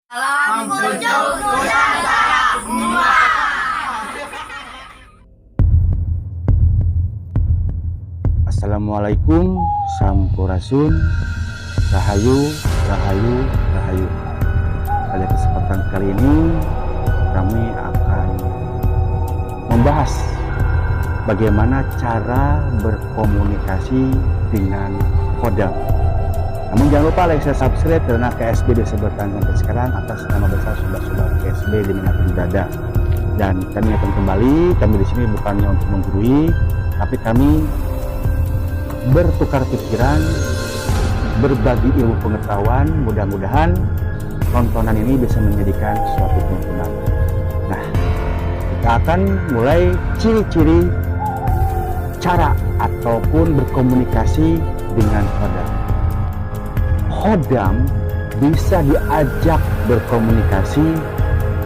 Salam kunjung Nusantara. Assalamualaikum, sampurasun, rahayu, rahayu, rahayu. Pada kesempatan kali ini kami akan membahas bagaimana cara berkomunikasi dengan kodam. Namun jangan lupa like, share, subscribe karena KSB disebutkan sampai sekarang atas nama besar sobat-sobat KSB dimanapun berada. Dan kami akan kami di sini bukannya untuk menggurui, tapi kami bertukar pikiran, berbagi ilmu pengetahuan. Mudah-mudahan tontonan ini bisa menjadikan suatu tuntunan. Nah, kita akan mulai ciri-ciri cara ataupun berkomunikasi dengan kodam. Kodam bisa diajak berkomunikasi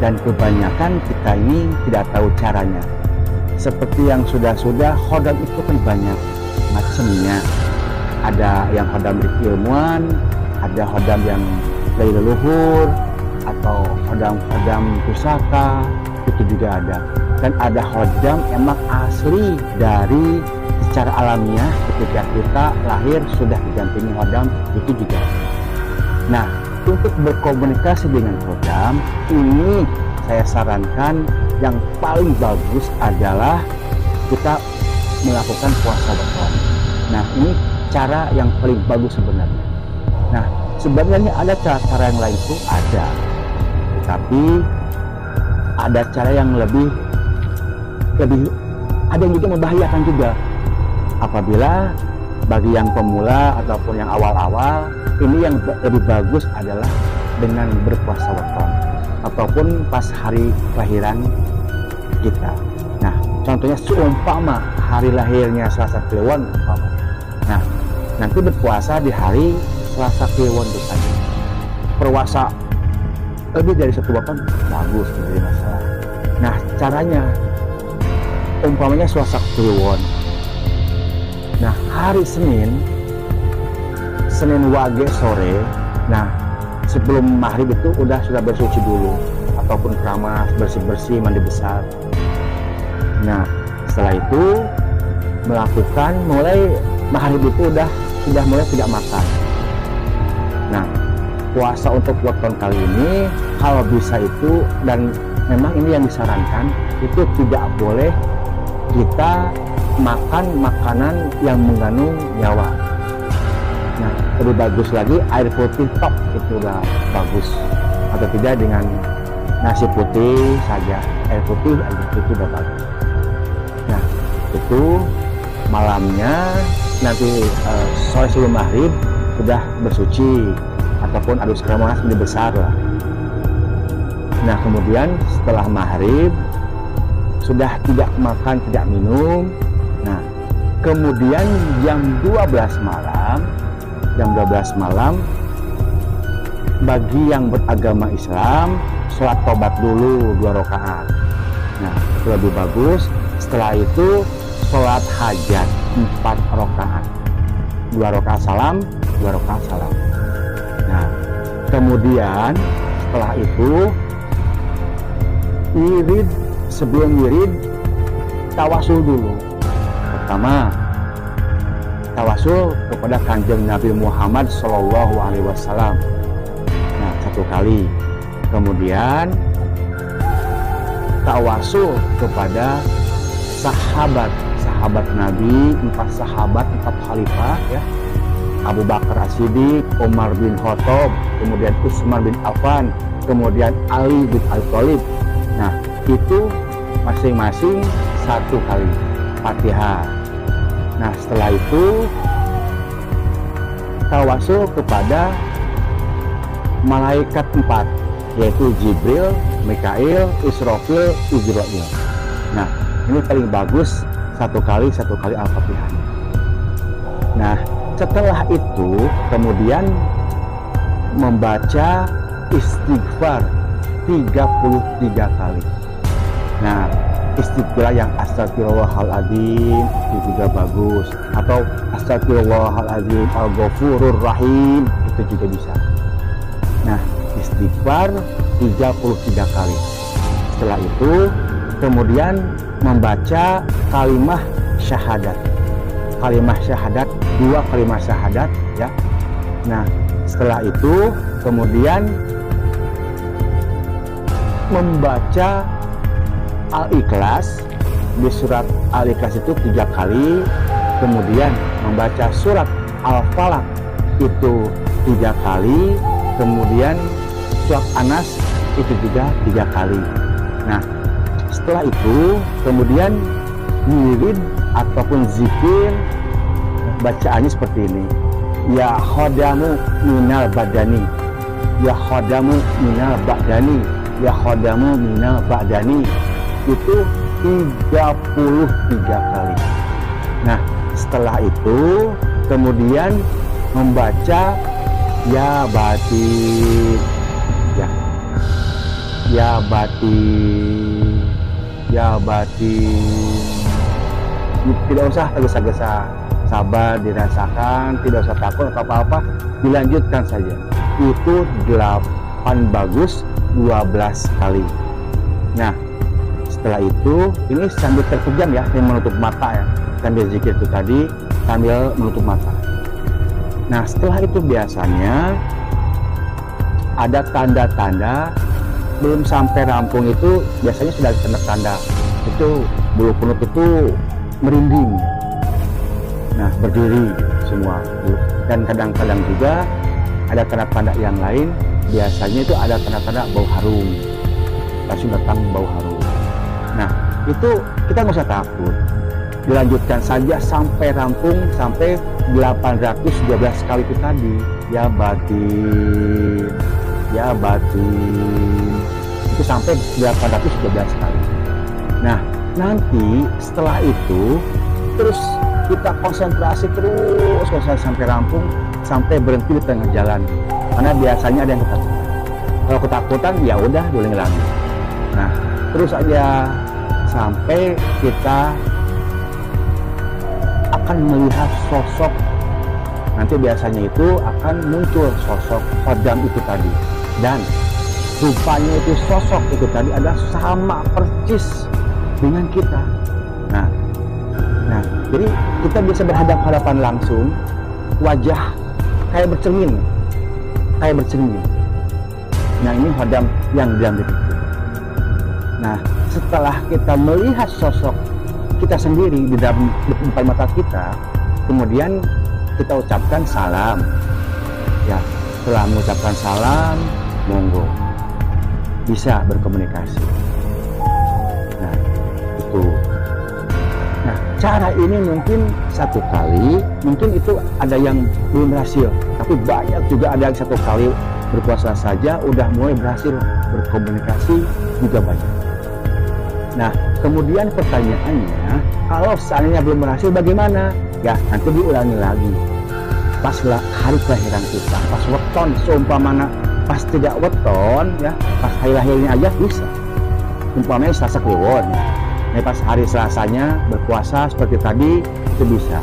dan kebanyakan kita ini tidak tahu caranya. Seperti yang sudah-sudah, kodam itu kan banyak macamnya. Ada yang kodam ilmuwan, ada kodam yang dari leluhur, atau kodam pusaka, itu juga ada. Dan ada kodam emang asli dari secara alamiah ketika kita lahir sudah didampingi kodam, itu juga. Nah, untuk berkomunikasi dengan kodam ini saya sarankan yang paling bagus adalah kita melakukan puasa weton. Nah, ini cara yang paling bagus sebenarnya. Nah, sebenarnya ada cara-cara yang lain itu ada, tetapi ada cara yang lebih ada yang juga membahayakan juga. Apabila bagi yang pemula ataupun yang awal-awal, ini yang lebih bagus adalah dengan berpuasa weton ataupun pas hari kelahiran kita. Nah, contohnya seumpama hari lahirnya Selasa Kliwon umpamanya. Nah, nanti berpuasa di hari Selasa Kliwon itu tadi. Puasa lebih dari satu weton bagus, tidak ada masalah. Nah, caranya umpamanya Selasa Kliwon. Nah, hari Senin Wage sore, nah sebelum maghrib itu sudah bersuci dulu ataupun keramas, bersih-bersih, mandi besar. Nah, setelah itu melakukan mulai maghrib itu sudah mulai tidak makan. Nah, puasa untuk weton kali ini kalau bisa itu, dan memang ini yang disarankan, itu tidak boleh kita makan makanan yang mengandung nyawa. Nah, lebih bagus lagi air putih tok, itu udah bagus, atau tidak dengan nasi putih saja, air putih aja itu udah bagus. Nah, itu malamnya nanti sore sebelum maghrib sudah bersuci ataupun adus keramas lebih besar lah. Nah, kemudian setelah maghrib sudah tidak makan, tidak minum. Nah, kemudian jam 12 malam bagi yang beragama Islam sholat tobat dulu 2 rakaat. Nah, itu lebih bagus. Setelah itu sholat hajat 4 rakaat, 2 rakaat salam, 2 rakaat salam. Nah, kemudian setelah itu wirid, sebelum wirid tawasul dulu. Pertama, tawasul kepada Kanjeng Nabi Muhammad SAW. Nah, 1 kali. Kemudian tawasul kepada sahabat Nabi, 4 sahabat, 4 khalifah ya. Abu Bakar As-Siddiq, Umar bin Khattab, kemudian Utsman bin Affan, kemudian Ali bin Abi Thalib. Nah, itu masing-masing 1 kali Fatihah. Nah, setelah itu tawasul kepada malaikat 4, yaitu Jibril, Mikail, Israfil, Izrail. Nah, ini paling bagus 1 kali Al-Fatihah. Nah, setelah itu kemudian membaca istighfar 33 kali. Nah, istighfar yang astagfirullahaladzim itu juga bagus, atau astagfirullahaladzim al-ghafurur rahim itu juga bisa. Nah, istighfar 33 kali. Setelah itu kemudian membaca kalimah syahadat. Kalimah syahadat, 2 kalimah syahadat ya. Nah, setelah itu kemudian membaca Al-Ikhlas. Di surat Al-Ikhlas itu 3 kali, kemudian membaca surat Al-Falaq itu 3 kali, kemudian surat Anas itu juga 3 kali. Nah, setelah itu kemudian wirid ataupun zikir bacaannya seperti ini. Ya khodamu minal badani, ya khodamu minal badani, ya khodamu minal badani, itu 33 kali. Nah, setelah itu kemudian membaca ya batin, ya batin, ya batin. Tidak usah tergesa-gesa, sabar, dirasakan, tidak usah takut atau apa-apa, dilanjutkan saja. Itu 8 bagus 12 kali. Nah, setelah itu ini sambil terpejam ya, sambil menutup mata ya, sambil zikir itu tadi sambil menutup mata. Nah, setelah itu biasanya ada tanda-tanda belum sampai rampung, itu biasanya sudah tanda-tanda itu bulu kunut itu merinding, nah berdiri semua. Dan kadang-kadang juga ada tanda-tanda yang lain, biasanya itu ada tanda-tanda bau harum, langsung datang bau harum. Nah, itu kita nggak usah takut, dilanjutkan saja sampai rampung, sampai 812 kali itu tadi. Ya batin, ya batin, itu sampai 812 kali. Nah, nanti setelah itu terus kita konsentrasi terus sampai rampung, sampai berhenti di tengah jalan, karena biasanya ada yang ketakutan. Kalau ketakutan ya udah diulangi lagi. Nah, terus aja sampai kita akan melihat sosok. Nanti biasanya itu akan muncul sosok khodam itu tadi, dan rupanya itu sosok itu tadi ada sama persis dengan kita. Nah, jadi kita bisa berhadapan-hadapan langsung, wajah kayak bercermin. Nah, ini khodam yang dalam diri kita. Nah, setelah kita melihat sosok kita sendiri di dalam depan mata kita, kemudian kita ucapkan salam. Ya, setelah mengucapkan salam, monggo bisa berkomunikasi. Nah, itu. Nah, cara ini mungkin 1 kali, mungkin itu ada yang belum berhasil, tapi banyak juga ada yang 1 kali berpuasa saja udah mulai berhasil berkomunikasi juga banyak. Nah, kemudian pertanyaannya, kalau seandainya belum berhasil bagaimana? Ya, nanti diulangi lagi. Pas hari kelahiran kita, pas weton, seumpamana pas tidak weton, ya, pas hari lahirnya aja bisa. Umpamanya Selasa Kliwon, nah, pas hari Selasanya berpuasa seperti tadi, itu bisa.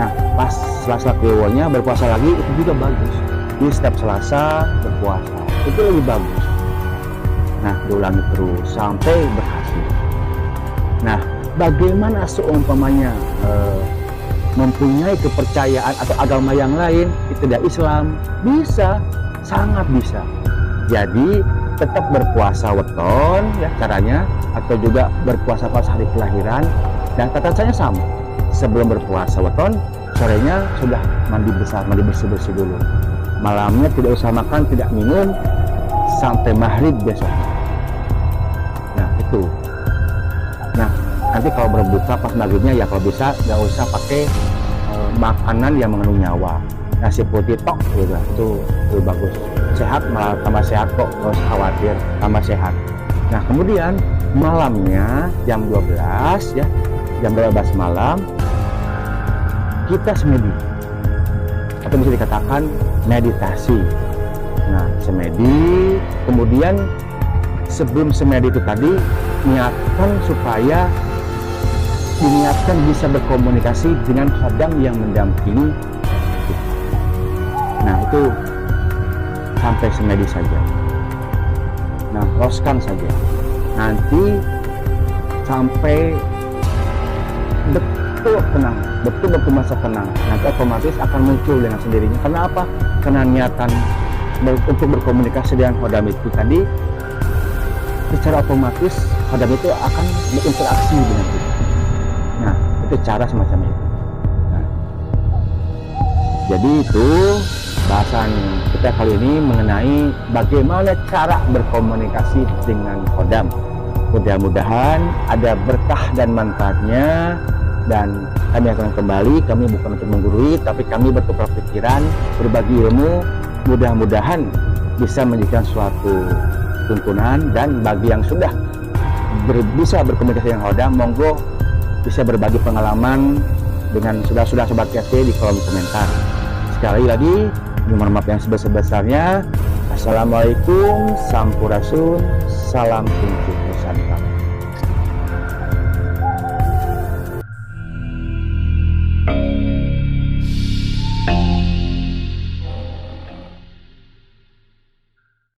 Nah, pas Selasa Kliwonnya berpuasa lagi, itu juga bagus. Di setiap Selasa berpuasa, itu lebih bagus. Nah, diulangi terus sampai berhasil. Nah, bagaimana seumpamanya mempunyai kepercayaan atau agama yang lain, itu tidak Islam? Bisa, sangat bisa. Jadi tetap berpuasa weton ya caranya, atau juga berpuasa pas hari kelahiran, dan tata-caranya sama. Sebelum berpuasa weton, sorenya sudah mandi besar, mandi bersih-bersih dulu. Malamnya tidak usah makan, tidak minum sampai maghrib besoknya. Nah, itu. Nah, nanti kalau berbuka pas maghribnya ya kalau bisa nggak usah pakai makanan yang mengandung nyawa. Nasi putih tok gitu, itu lebih bagus. Sehat, malah tambah sehat kok, nggak usah khawatir, tambah sehat. Nah, kemudian malamnya jam 12 ya, jam 12 malam kita semedi, atau bisa dikatakan meditasi. Nah, semedi, kemudian sebelum semedi itu tadi niatkan supaya diniatkan bisa berkomunikasi dengan khodam yang mendampingi. Nah, itu sampai semedi saja. Nah, loskan saja. Nanti sampai betul tenang, betul masa tenang. Nanti otomatis akan muncul dengan sendirinya. Karena apa? Karena niatan untuk berkomunikasi dengan Khodam itu tadi, secara otomatis Khodam itu akan berinteraksi dengan kita. Nah, itu cara semacam itu. Nah, jadi itu bahasan kita kali ini mengenai bagaimana cara berkomunikasi dengan Khodam. Mudah-mudahan ada berkah dan manfaatnya, dan kami akan kembali. Kami bukan untuk menggurui, tapi kami bertukar pikiran, berbagi ilmu. Mudah-mudahan bisa menjadikan suatu tuntunan, dan bagi yang sudah bisa berkomunikasi dengan Khodam, monggo bisa berbagi pengalaman dengan sudah sobat KT di kolom komentar. Sekali lagi, mohon maaf yang sebesar-besarnya. Assalamualaikum, sampurasun, salam kunci.